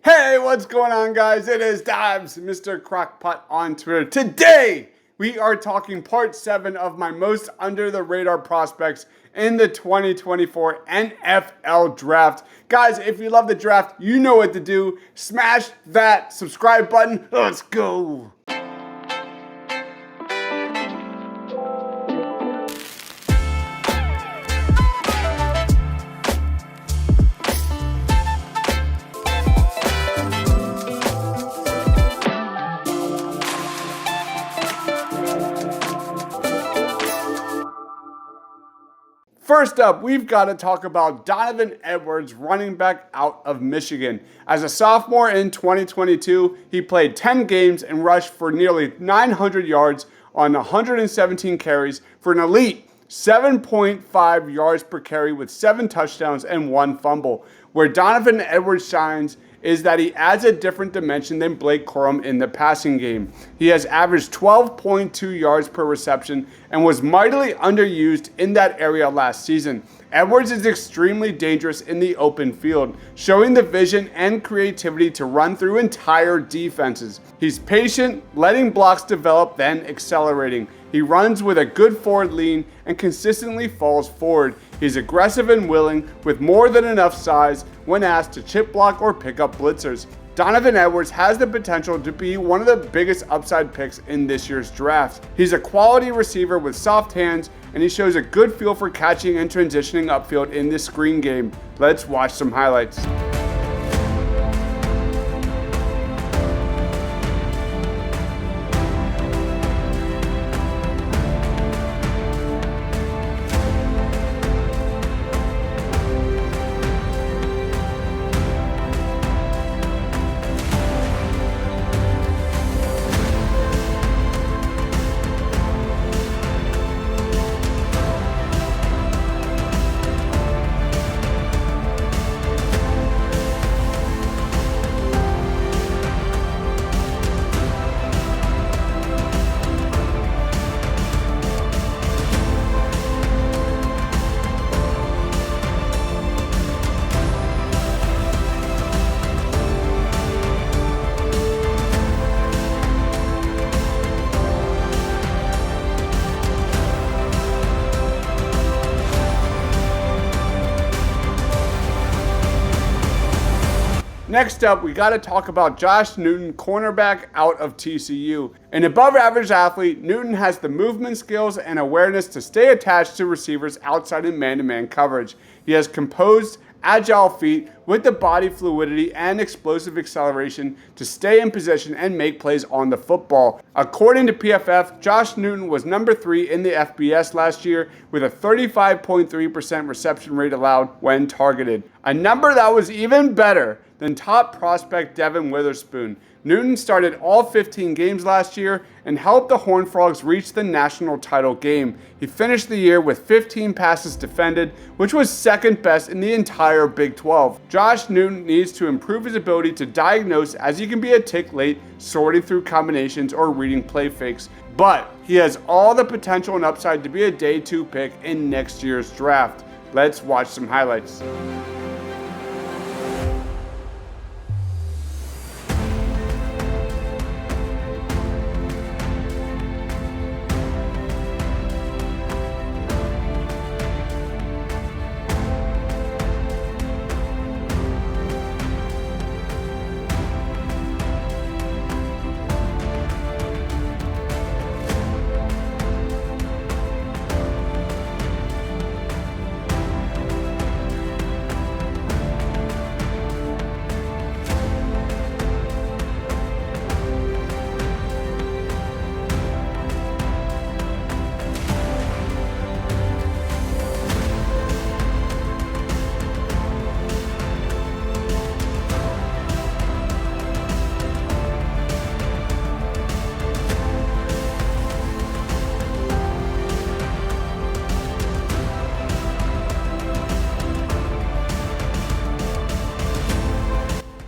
Hey, what's going on, guys? It is Dabs, Mr. Crockpot on Twitter. Today, we are talking part 7 of my most under-the-radar prospects in the 2024 NFL Draft. Guys, if you love the draft, you know what to do. Smash that subscribe button. Let's go. First up, we've got to talk about Donovan Edwards, running back out of Michigan. As a sophomore in 2022, he played 10 games and rushed for nearly 900 yards on 117 carries for an elite 7.5 yards per carry with 7 touchdowns and 1 fumble. Where Donovan Edwards shines is that he adds a different dimension than Blake Corum in the passing game. He has averaged 12.2 yards per reception and was mightily underused in that area last season. Edwards is extremely dangerous in the open field, showing the vision and creativity to run through entire defenses. He's patient, letting blocks develop, then accelerating. He runs with a good forward lean and consistently falls forward. He's aggressive and willing, with more than enough size when asked to chip block or pick up blitzers. Donovan Edwards has the potential to be one of the biggest upside picks in this year's draft. He's a quality receiver with soft hands, and he shows a good feel for catching and transitioning upfield in this screen game. Let's watch some highlights. Next up, we got to talk about Josh Newman, cornerback out of TCU. An above-average athlete, Newton has the movement skills and awareness to stay attached to receivers outside in man-to-man coverage. He has composed, agile feet with the body fluidity and explosive acceleration to stay in position and make plays on the football. According to PFF, Josh Newton was number 3 in the FBS last year with a 35.3% reception rate allowed when targeted. A number that was even better than top prospect Devin Witherspoon. Newton started all 15 games last year and helped the Horned Frogs reach the national title game. He finished the year with 15 passes defended, which was second best in the entire Big 12. Josh Newton needs to improve his ability to diagnose, as he can be a tick late sorting through combinations or reading play fakes, but he has all the potential and upside to be a day 2 pick in next year's draft. Let's watch some highlights.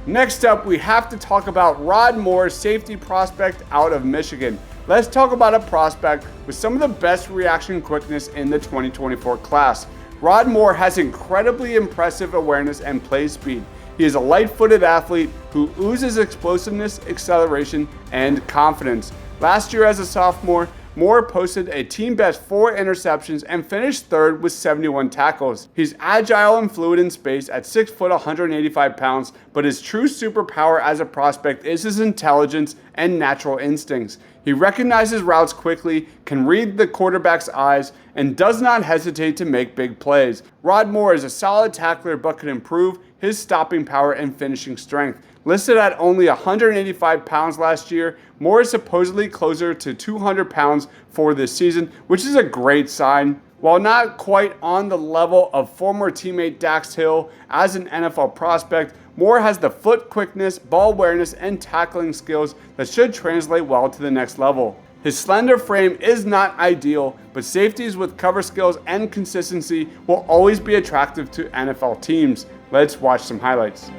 Next up, we have to talk about Rod Moore, safety prospect out of Michigan. Let's talk about a prospect with some of the best reaction quickness in the 2024 class. Rod Moore has incredibly impressive awareness and play speed. He is a light-footed athlete who oozes explosiveness, acceleration, and confidence. Last year as a sophomore, Moore posted a team-best 4 interceptions and finished third with 71 tackles. He's agile and fluid in space at 6 foot 185 pounds, but his true superpower as a prospect is his intelligence and natural instincts. He recognizes routes quickly, can read the quarterback's eyes, and does not hesitate to make big plays. Rod Moore is a solid tackler but could improve his stopping power and finishing strength. Listed at only 185 pounds last year, Moore is supposedly closer to 200 pounds for this season, which is a great sign. While not quite on the level of former teammate Dax Hill as an NFL prospect, Moore has the foot quickness, ball awareness, and tackling skills that should translate well to the next level. His slender frame is not ideal, but safeties with cover skills and consistency will always be attractive to NFL teams. Let's watch some highlights.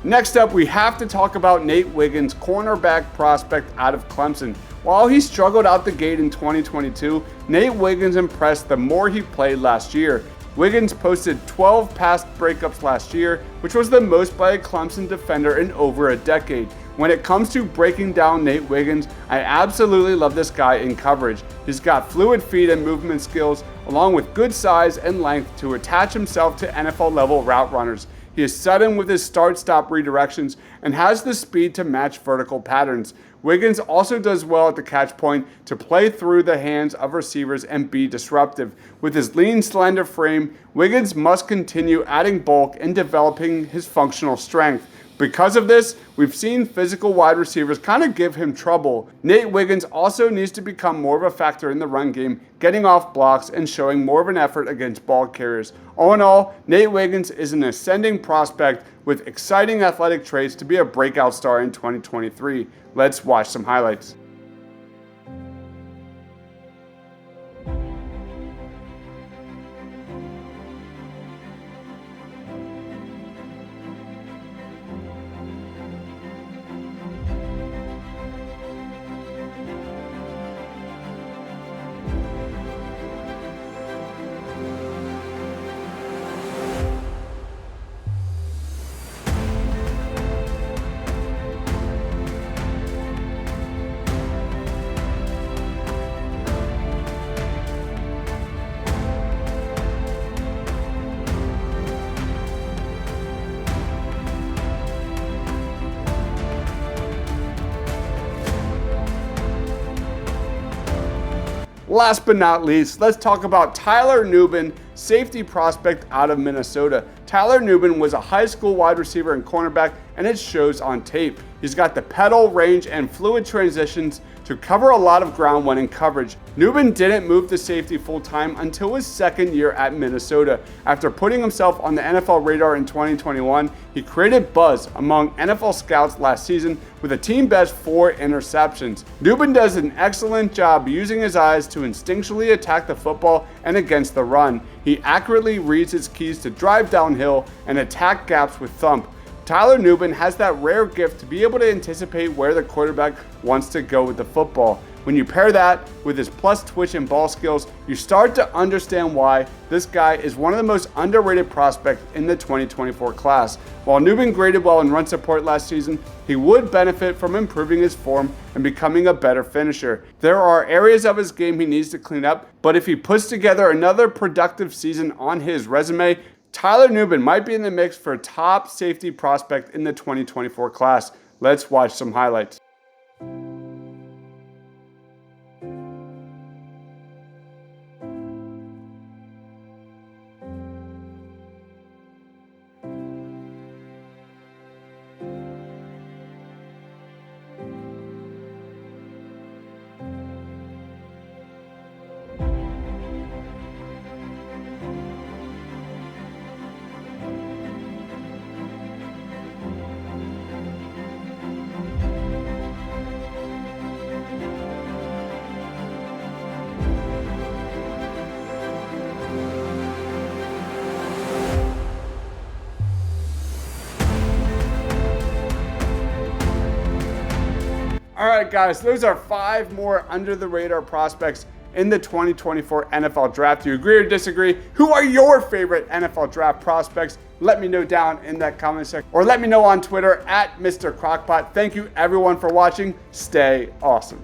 Next up, we have to talk about Nate Wiggins, cornerback prospect out of Clemson. While he struggled out the gate in 2022, Nate Wiggins impressed the more he played last year. Wiggins posted 12 pass breakups last year, which was the most by a Clemson defender in over a decade. When it comes to breaking down Nate Wiggins, I absolutely love this guy in coverage. He's got fluid feet and movement skills, along with good size and length to attach himself to NFL level route runners. He is sudden with his start-stop redirections and has the speed to match vertical patterns. Wiggins also does well at the catch point to play through the hands of receivers and be disruptive. With his lean, slender frame, Wiggins must continue adding bulk and developing his functional strength. Because of this, we've seen physical wide receivers kind of give him trouble. Nate Wiggins also needs to become more of a factor in the run game, getting off blocks and showing more of an effort against ball carriers. All in all, Nate Wiggins is an ascending prospect with exciting athletic traits to be a breakout star in 2023. Let's watch some highlights. Last but not least, let's talk about Tyler Newman, safety prospect out of Minnesota. Tyler Newman was a high school wide receiver and cornerback, and it shows on tape. He's got the pedal, range, and fluid transitions to cover a lot of ground when in coverage. Newman didn't move to safety full-time until his second year at Minnesota. After putting himself on the NFL radar in 2021, he created buzz among NFL scouts last season with a team-best 4 interceptions. Newman does an excellent job using his eyes to instinctually attack the football and against the run. He accurately reads his keys to drive downhill and attack gaps with thump. Tyler Newman has that rare gift to be able to anticipate where the quarterback wants to go with the football. When you pair that with his plus twitch and ball skills, you start to understand why this guy is one of the most underrated prospects in the 2024 class. While Newman graded well in run support last season, he would benefit from improving his form and becoming a better finisher. There are areas of his game he needs to clean up, but if he puts together another productive season on his resume, Tyler Newman might be in the mix for top safety prospect in the 2024 class. Let's watch some highlights. All right, guys, those are 5 more under the radar prospects in the 2024 NFL draft. Do you agree or disagree? Who are your favorite NFL draft prospects? Let me know down in that comment section, or let me know on Twitter at Mr. Crockpot. Thank you everyone for watching. Stay awesome.